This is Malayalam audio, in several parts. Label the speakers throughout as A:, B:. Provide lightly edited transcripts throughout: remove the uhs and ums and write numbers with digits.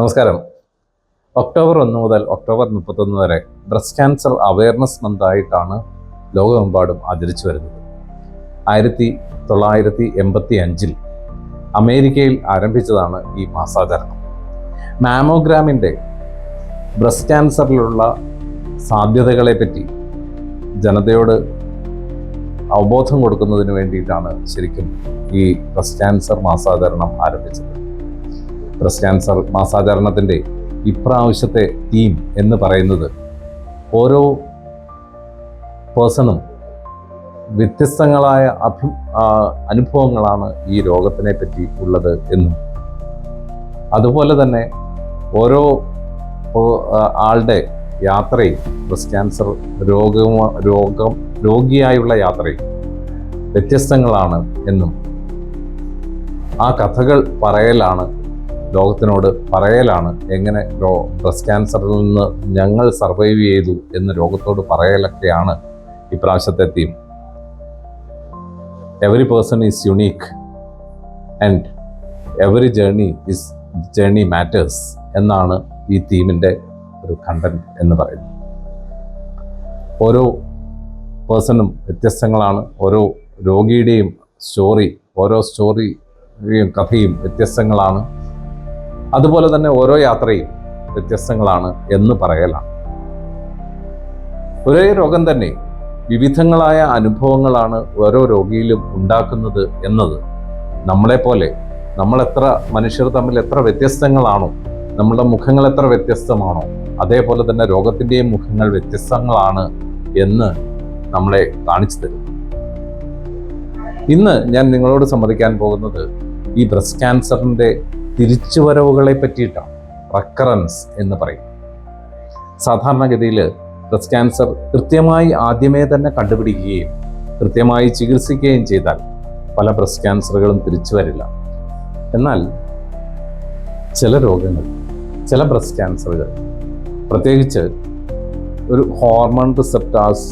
A: നമസ്കാരം. ഒക്ടോബർ 1 മുതൽ ഒക്ടോബർ 31 വരെ ബ്രസ്റ്റ് ക്യാൻസർ അവയർനെസ് മന്തായിട്ടാണ് ലോകമെമ്പാടും ആചരിച്ചു വരുന്നത്. 1985 അമേരിക്കയിൽ ആരംഭിച്ചതാണ് ഈ മാസാചരണം. മാമോഗ്രാമിൻ്റെ ബ്രസ്റ്റ് ക്യാൻസറിലുള്ള സാധ്യതകളെപ്പറ്റി ജനതയോട് അവബോധം കൊടുക്കുന്നതിന് വേണ്ടിയിട്ടാണ് ശരിക്കും ഈ ബ്രസ്റ്റ് ക്യാൻസർ മാസാചരണം ആരംഭിച്ചത്. ബ്രസ്റ്റ് ക്യാൻസർ മാസാചരണത്തിൻ്റെ ഇപ്രാവശ്യത്തെ തീം എന്ന് പറയുന്നത് ഓരോ പേഴ്സണും വ്യത്യസ്തങ്ങളായ അനുഭവങ്ങളാണ് ഈ രോഗത്തിനെ പറ്റി ഉള്ളത് എന്നും, അതുപോലെ തന്നെ ഓരോ ആളുടെ യാത്രയും ബ്രസ്റ്റ് ക്യാൻസർ രോഗിയായുള്ള യാത്രയും വ്യത്യസ്തങ്ങളാണ് എന്നും, ആ കഥകൾ ലോകത്തിനോട് പറയലാണ് എങ്ങനെ ബ്രസ്റ്റ് ക്യാൻസറിൽ നിന്ന് ഞങ്ങൾ സർവൈവ് ചെയ്തു എന്ന് ലോകത്തോട് പറയലൊക്കെയാണ് ഇപ്രാവശ്യത്തെ theme. Every person is unique and every journey matters എന്നാണ് ഈ തീമിൻ്റെ ഒരു കണ്ടന്റ് എന്ന് പറയുന്നത്. ഓരോ പേഴ്സണും വ്യത്യസ്തങ്ങളാണ്. ഓരോ രോഗിയുടെയും കഥയും വ്യത്യസ്തങ്ങളാണ്. അതുപോലെ തന്നെ ഓരോ യാത്രയും വ്യത്യസ്തങ്ങളാണ് എന്ന് പറയലാണ്. ഒരേ രോഗം തന്നെ വിവിധങ്ങളായ അനുഭവങ്ങളാണ് ഓരോ രോഗിയിലും ഉണ്ടാക്കുന്നത് എന്നത് മനുഷ്യർ തമ്മിൽ എത്ര വ്യത്യസ്തങ്ങളാണോ, നമ്മളുടെ മുഖങ്ങൾ എത്ര വ്യത്യസ്തമാണോ, അതേപോലെ തന്നെ രോഗത്തിൻ്റെയും മുഖങ്ങൾ വ്യത്യസ്തങ്ങളാണ് എന്ന് നമ്മളെ കാണിച്ചു തരും. ഇന്ന് ഞാൻ നിങ്ങളോട് സംവദിക്കാൻ പോകുന്നത് ഈ ബ്രസ്റ്റ് ക്യാൻസറിൻ്റെ തിരിച്ചുവരവുകളെ പറ്റിയിട്ടാണ്. റെക്കറൻസ് എന്ന് പറയും. സാധാരണഗതിയിൽ ബ്രസ്റ്റ് ക്യാൻസർ കൃത്യമായി ആദ്യമേ തന്നെ കണ്ടുപിടിക്കുകയും കൃത്യമായി ചികിത്സിക്കുകയും ചെയ്താൽ പല ബ്രസ്റ്റ് ക്യാൻസറുകളും തിരിച്ചു വരില്ല. എന്നാൽ ചില ബ്രസ്റ്റ് ക്യാൻസറുകൾ, പ്രത്യേകിച്ച് ഒരു ഹോർമോൺ റിസപ്റ്റാർസ്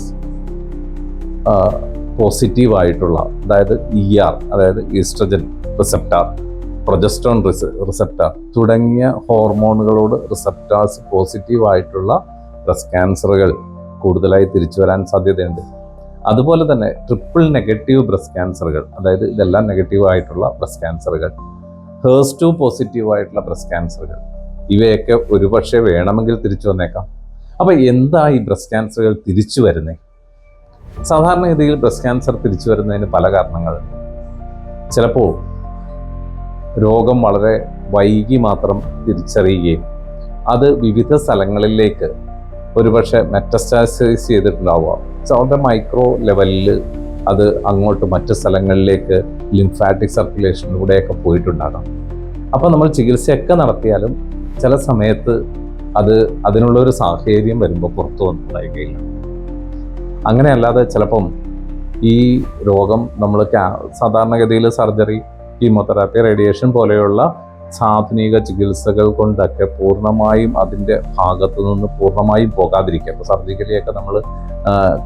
A: പോസിറ്റീവായിട്ടുള്ള, അതായത് അതായത് ഈസ്ട്രജൻ റിസപ്റ്റാർ, പ്രൊജസ്ട്രോൺ റിസപ്റ്റാർ തുടങ്ങിയ ഹോർമോണുകളോട് റിസപ്റ്റാർസ് പോസിറ്റീവായിട്ടുള്ള ബ്രസ്റ്റ് ക്യാൻസറുകൾ കൂടുതലായി തിരിച്ചു വരാൻ സാധ്യതയുണ്ട്. അതുപോലെ തന്നെ ട്രിപ്പിൾ നെഗറ്റീവ് ബ്രസ്റ്റ് ക്യാൻസറുകൾ, അതായത് ഇതെല്ലാം നെഗറ്റീവായിട്ടുള്ള ബ്രസ്റ്റ് ക്യാൻസറുകൾ, HER2 പോസിറ്റീവായിട്ടുള്ള ബ്രസ്റ്റ് ക്യാൻസറുകൾ, ഇവയൊക്കെ ഒരുപക്ഷെ വേണമെങ്കിൽ തിരിച്ചു വന്നേക്കാം. അപ്പോൾ എന്താ ഈ ബ്രസ്റ്റ് ക്യാൻസറുകൾ തിരിച്ചു വരുന്നത്? സാധാരണഗതിയിൽ ബ്രസ്റ്റ് ക്യാൻസർ തിരിച്ചു വരുന്നതിന് പല കാരണങ്ങളുണ്ട്. ചിലപ്പോൾ രോഗം വളരെ വൈകി മാത്രം തിരിച്ചറിയുകയും അത് വിവിധ സ്ഥലങ്ങളിലേക്ക് ഒരുപക്ഷെ മെറ്റസ്റ്റാസൈസ് ചെയ്തിട്ടുണ്ടാവുക. വളരെ മൈക്രോ ലെവലിൽ അത് അങ്ങോട്ട് മറ്റ് സ്ഥലങ്ങളിലേക്ക് ലിംഫാറ്റിക് സർക്കുലേഷനിലൂടെയൊക്കെ പോയിട്ടുണ്ടാകാം. അപ്പോൾ നമ്മൾ ചികിത്സയൊക്കെ നടത്തിയാലും ചില സമയത്ത് അതിനുള്ളൊരു സാഹചര്യം വരുമ്പോൾ പുറത്തു വന്നിട്ടുണ്ടായില്ല. അങ്ങനെയല്ലാതെ ചിലപ്പം ഈ രോഗം നമ്മൾ സാധാരണഗതിയിൽ സർജറി, കീമോതെറാപ്പി, റേഡിയേഷൻ പോലെയുള്ള ആധുനിക ചികിത്സകൾ കൊണ്ടൊക്കെ പൂർണ്ണമായും അതിൻ്റെ ഭാഗത്തു നിന്ന് പൂർണ്ണമായും പോകാതിരിക്കുക. ഇപ്പോൾ സർജിക്കലിയൊക്കെ നമ്മൾ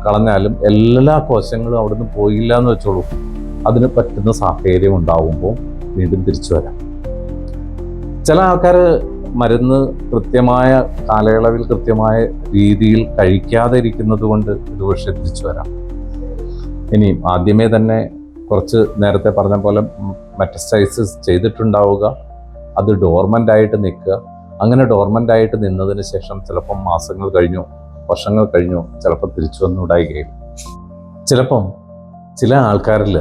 A: കളഞ്ഞാലും എല്ലാ കോശങ്ങളും അവിടുന്ന് പോയില്ല എന്ന് വെച്ചോളൂ. അതിന് പറ്റുന്ന സാഹചര്യം ഉണ്ടാവുമ്പോൾ വീണ്ടും തിരിച്ചു വരാം. ചില ആൾക്കാർ മരുന്ന് കൃത്യമായ കാലയളവിൽ കൃത്യമായ രീതിയിൽ കഴിക്കാതെ ഇരിക്കുന്നത് കൊണ്ട് ഒരുപക്ഷെ തിരിച്ചു വരാം. ഇനിയും ആദ്യമേ തന്നെ കുറച്ച് നേരത്തെ പറഞ്ഞ പോലെ മെറ്റസ്റ്റൈസിസ് ചെയ്തിട്ടുണ്ടാവുക, അത് ഡോർമൻ്റായിട്ട് നിൽക്കുക. അങ്ങനെ ഡോർമൻ്റായിട്ട് നിന്നതിന് ശേഷം ചിലപ്പം മാസങ്ങൾ കഴിഞ്ഞു, വർഷങ്ങൾ കഴിഞ്ഞു, ചിലപ്പോൾ തിരിച്ചു വന്നുണ്ടാകുകയും. ചിലപ്പം ചില ആൾക്കാരിൽ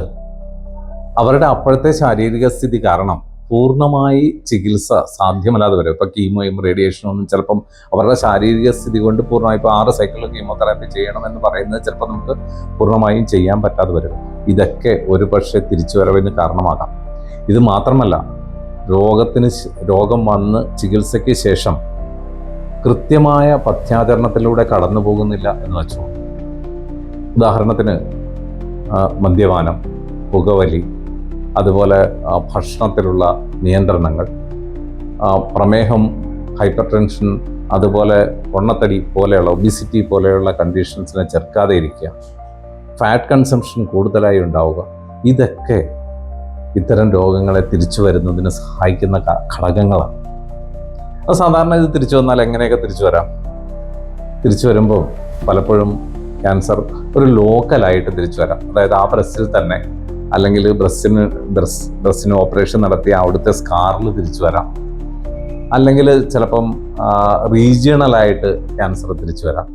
A: അവരുടെ അപ്പോഴത്തെ ശാരീരിക സ്ഥിതി കാരണം പൂർണ്ണമായി ചികിത്സ സാധ്യമല്ലാതെ വരും. ഇപ്പോൾ കീമോയും റേഡിയേഷനും ഒന്നും ചിലപ്പം അവരുടെ ശാരീരിക സ്ഥിതി കൊണ്ട് പൂർണ്ണമായി, ഇപ്പോൾ 6 സൈക്കിൾ കീമോതെറാപ്പി ചെയ്യണമെന്ന് പറയുന്നത് ചിലപ്പോൾ നമുക്ക് പൂർണ്ണമായും ചെയ്യാൻ പറ്റാതെ വരും. ഇതൊക്കെ ഒരുപക്ഷെ തിരിച്ചുവരവിന് കാരണമാകാം. ഇത് മാത്രമല്ല, രോഗം വന്ന് ചികിത്സയ്ക്ക് ശേഷം കൃത്യമായ പഥ്യാചരണത്തിലൂടെ കടന്നു പോകുന്നില്ല എന്ന് വെച്ചോ. ഉദാഹരണത്തിന് മദ്യപാനം, പുകവലി, അതുപോലെ ഭക്ഷണത്തിലുള്ള നിയന്ത്രണങ്ങൾ, പ്രമേഹം, ഹൈപ്പർ ടെൻഷൻ, അതുപോലെ പൊണ്ണത്തടി പോലെയുള്ള ഒബിസിറ്റി പോലെയുള്ള കണ്ടീഷൻസിനെ ചെറുക്കാതെ ഇരിക്കുക, ഫാറ്റ് കൺസംഷൻ കൂടുതലായി ഉണ്ടാവുക, ഇതൊക്കെ ഇത്തരം രോഗങ്ങളെ തിരിച്ചു വരുന്നതിന് സഹായിക്കുന്ന ഘടകങ്ങളാണ്. അത് സാധാരണ ഇത് തിരിച്ചു വന്നാൽ എങ്ങനെയൊക്കെ തിരിച്ചു വരാം? തിരിച്ചു വരുമ്പോൾ പലപ്പോഴും ക്യാൻസർ ഒരു ലോക്കലായിട്ട് തിരിച്ചു വരാം. അതായത് ആ ബ്രസ്റ്റിൽ തന്നെ, അല്ലെങ്കിൽ ബ്രസ്റ്റിന് ഓപ്പറേഷൻ നടത്തി അവിടുത്തെ സ്കാറിൽ തിരിച്ചു വരാം. അല്ലെങ്കിൽ ചിലപ്പം റീജിയണലായിട്ട് ക്യാൻസർ തിരിച്ചു വരാം.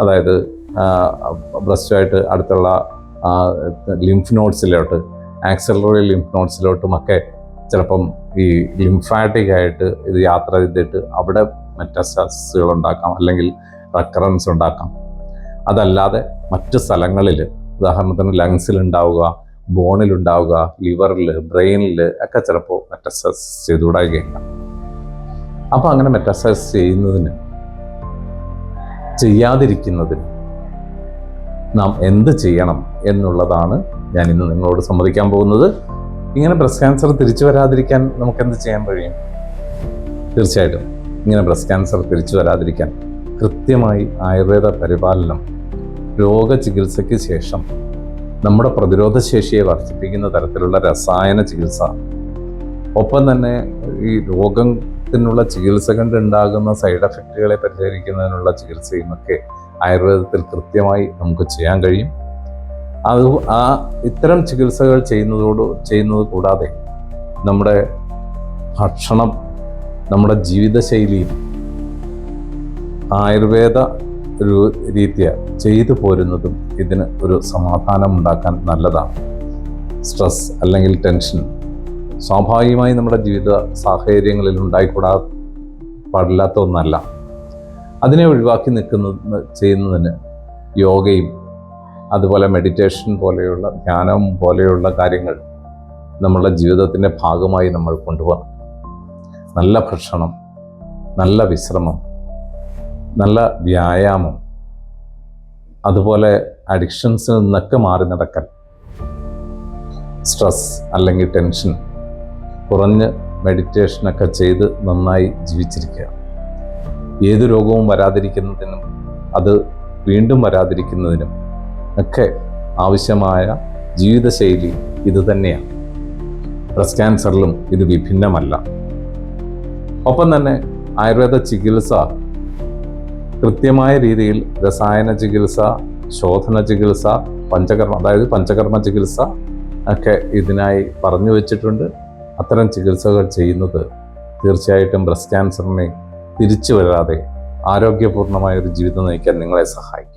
A: അതായത് ബ്രസ്റ്റുമായിട്ട് അടുത്തുള്ള ലിംഫ് നോഡ്സിലോട്ട്, ആക്സിലറി ലിംഫ് നോഡ്സിലോട്ടുമൊക്കെ ചിലപ്പം ഈ ലിംഫാറ്റിക് ആയിട്ട് ഇത് യാത്ര ചെയ്തിട്ട് അവിടെ മെറ്റാസ്റ്റാസിസുകൾ ഉണ്ടാക്കാം, അല്ലെങ്കിൽ റെക്കറൻസ് ഉണ്ടാക്കാം. അതല്ലാതെ മറ്റ് സ്ഥലങ്ങളിൽ, ഉദാഹരണത്തിന് ലങ്സിലുണ്ടാവുക, ബോണിലുണ്ടാവുക, ലിവറിൽ, ബ്രെയിനിൽ ഒക്കെ ചിലപ്പോൾ മെറ്റാസ്റ്റാസിസ് ചെയ്തുകൂടാകുകയില്ല. അപ്പോൾ അങ്ങനെ മെറ്റാസ്റ്റാസിസ് ചെയ്യാതിരിക്കുന്നതിന് നാം എന്ത് ചെയ്യണം എന്നുള്ളതാണ് ഞാൻ ഇന്ന് നിങ്ങളോട് സംവദിക്കാൻ പോകുന്നത്. ഇങ്ങനെ ബ്രസ്റ്റ് ക്യാൻസർ തിരിച്ചു വരാതിരിക്കാൻ നമുക്ക് എന്ത് ചെയ്യാൻ കഴിയും? തീർച്ചയായിട്ടും ഇങ്ങനെ ബ്രസ്റ്റ് ക്യാൻസർ തിരിച്ചു വരാതിരിക്കാൻ കൃത്യമായി ആയുർവേദ പരിപാലനം, രോഗചികിത്സയ്ക്ക് ശേഷം നമ്മുടെ പ്രതിരോധ ശേഷിയെ വർദ്ധിപ്പിക്കുന്ന തരത്തിലുള്ള രസായന ചികിത്സ, ഒപ്പം തന്നെ ഈ രോഗത്തിനുള്ള ചികിത്സ കൊണ്ടുണ്ടാകുന്ന സൈഡ് എഫക്റ്റുകളെ പരിഹരിക്കുന്നതിനുള്ള ചികിത്സയും ഒക്കെ ആയുർവേദത്തിൽ കൃത്യമായി നമുക്ക് ചെയ്യാൻ കഴിയും. ഇത്തരം ചികിത്സകൾ ചെയ്യുന്നത് കൂടാതെ നമ്മുടെ ഭക്ഷണം, നമ്മുടെ ജീവിതശൈലിയും ആയുർവേദ രീതിയ ചെയ്തു പോരുന്നതും ഇതിന് ഒരു സമാധാനം ഉണ്ടാക്കാൻ നല്ലതാണ്. സ്ട്രെസ് അല്ലെങ്കിൽ ടെൻഷൻ സ്വാഭാവികമായി നമ്മുടെ ജീവിത സാഹചര്യങ്ങളിൽ പാടില്ലാത്ത ഒന്നല്ല. അതിനെ ഒഴിവാക്കി ചെയ്യുന്നതിന് യോഗയും അതുപോലെ മെഡിറ്റേഷൻ പോലെയുള്ള, ധ്യാനം പോലെയുള്ള കാര്യങ്ങൾ നമ്മളുടെ ജീവിതത്തിൻ്റെ ഭാഗമായി നമ്മൾ കൊണ്ടുപോകണം. നല്ല ഭക്ഷണം, നല്ല വിശ്രമം, നല്ല വ്യായാമം, അതുപോലെ അഡിക്ഷൻസിൽ നിന്നൊക്കെ മാറി നടക്കാൻ, സ്ട്രെസ് അല്ലെങ്കിൽ ടെൻഷൻ കുറഞ്ഞ് മെഡിറ്റേഷനൊക്കെ ചെയ്ത് നന്നായി ജീവിച്ചിരിക്കുക. ഏത് രോഗവും വരാതിരിക്കുന്നതിനും അത് വീണ്ടും വരാതിരിക്കുന്നതിനും ഒക്കെ ആവശ്യമായ ജീവിതശൈലി ഇതുതന്നെയാണ്. ബ്രസ്റ്റ് ക്യാൻസറിലും ഇത് വിഭിന്നമല്ല. ഒപ്പം തന്നെ ആയുർവേദ ചികിത്സ കൃത്യമായ രീതിയിൽ രസായന ചികിത്സ, ശോധന ചികിത്സ, പഞ്ചകർമ്മ ചികിത്സ ഒക്കെ ഇതിനായി പറഞ്ഞു വച്ചിട്ടുണ്ട്. അത്തരം ചികിത്സകൾ ചെയ്യുന്നത് തീർച്ചയായിട്ടും ബ്രസ്റ്റ് ക്യാൻസറിനെ തിരിച്ചു വരാതെ ആരോഗ്യപൂർണമായ ഒരു ജീവിതം നയിക്കാൻ നിങ്ങളെ സഹായിക്കും.